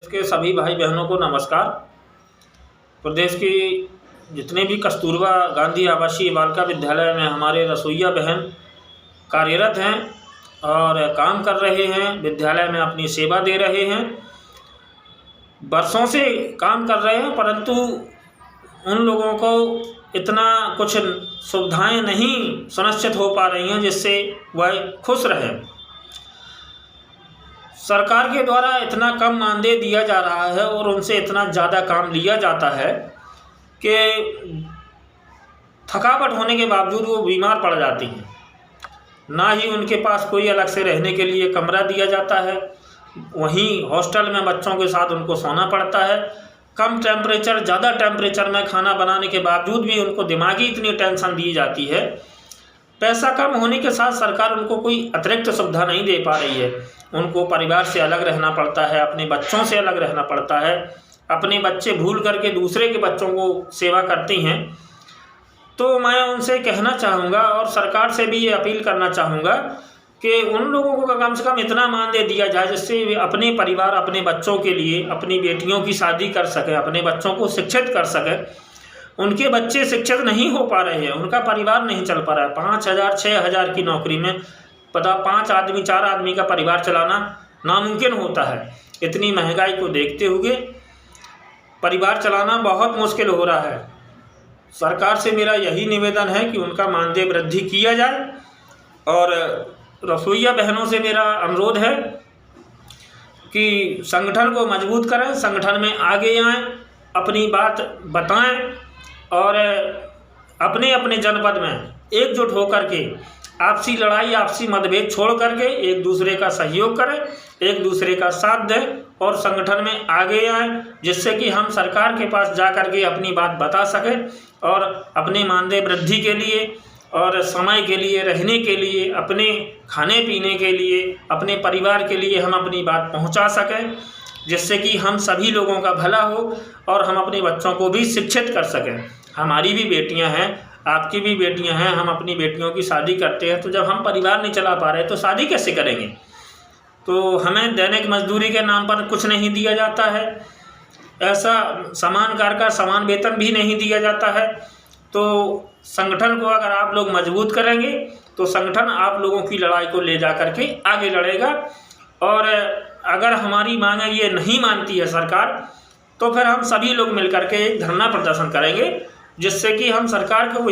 के सभी भाई बहनों को नमस्कार। प्रदेश की जितने भी कस्तूरबा गांधी आवासीय बालिका विद्यालय में हमारे रसोइया बहन कार्यरत हैं और काम कर रहे हैं, विद्यालय में अपनी सेवा दे रहे हैं, वर्षों से काम कर रहे हैं, परंतु उन लोगों को इतना कुछ सुविधाएं नहीं सुनिश्चित हो पा रही हैं जिससे वह खुश रहें। सरकार के द्वारा इतना कम मानदेय दिया जा रहा है और उनसे इतना ज़्यादा काम लिया जाता है कि थकावट होने के बावजूद वो बीमार पड़ जाती हैं। ना ही उनके पास कोई अलग से रहने के लिए कमरा दिया जाता है, वहीं हॉस्टल में बच्चों के साथ उनको सोना पड़ता है। कम टेम्परेचर, ज़्यादा टेम्परेचर में खाना बनाने के बावजूद भी उनको दिमागी इतनी टेंशन दी जाती है। पैसा कम होने के साथ सरकार उनको कोई अतिरिक्त सुविधा नहीं दे पा रही है। उनको परिवार से अलग रहना पड़ता है, अपने बच्चों से अलग रहना पड़ता है, अपने बच्चे भूल करके दूसरे के बच्चों को सेवा करती हैं। तो मैं उनसे कहना चाहूँगा और सरकार से भी ये अपील करना चाहूँगा कि उन लोगों को कम से कम इतना मानदेय दिया जाए जिससे वे अपने परिवार, अपने बच्चों के लिए अपनी बेटियों की शादी कर सकें, अपने बच्चों को शिक्षित कर सकें। उनके बच्चे शिक्षित नहीं हो पा रहे हैं, उनका परिवार नहीं चल पा रहा है। 5,000 6,000 की नौकरी में 5 आदमी 4 आदमी का परिवार चलाना नामुमकिन होता है। इतनी महंगाई को देखते हुए परिवार चलाना बहुत मुश्किल हो रहा है। सरकार से मेरा यही निवेदन है कि उनका मानदेय वृद्धि किया जाए और रसोइया बहनों से मेरा अनुरोध है कि संगठन को मजबूत करें, संगठन में आगे आएँ, अपनी बात बताएं और अपने अपने जनपद में एकजुट होकर के आपसी लड़ाई, आपसी मतभेद छोड़ करके एक दूसरे का सहयोग करें, एक दूसरे का साथ दें और संगठन में आगे आएँ, जिससे कि हम सरकार के पास जा कर के अपनी बात बता सकें और अपने मानदेय वृद्धि के लिए और समय के लिए, रहने के लिए, अपने खाने पीने के लिए, अपने परिवार के लिए हम अपनी बात पहुंचा सकें, जिससे कि हम सभी लोगों का भला हो और हम अपने बच्चों को भी शिक्षित कर सकें। हमारी भी बेटियां हैं, आपकी भी बेटियां हैं, हम अपनी बेटियों की शादी करते हैं, तो जब हम परिवार नहीं चला पा रहे तो शादी कैसे करेंगे। तो हमें दैनिक मजदूरी के नाम पर कुछ नहीं दिया जाता है, ऐसा समान कार्य का समान वेतन भी नहीं दिया जाता है। तो संगठन को अगर आप लोग मजबूत करेंगे तो संगठन आप लोगों की लड़ाई को ले जा कर के आगे लड़ेगा। और अगर हमारी मांगें ये नहीं मानती है सरकार, तो फिर हम सभी लोग मिलकर के एक धरना प्रदर्शन करेंगे, जिससे कि हम सरकार को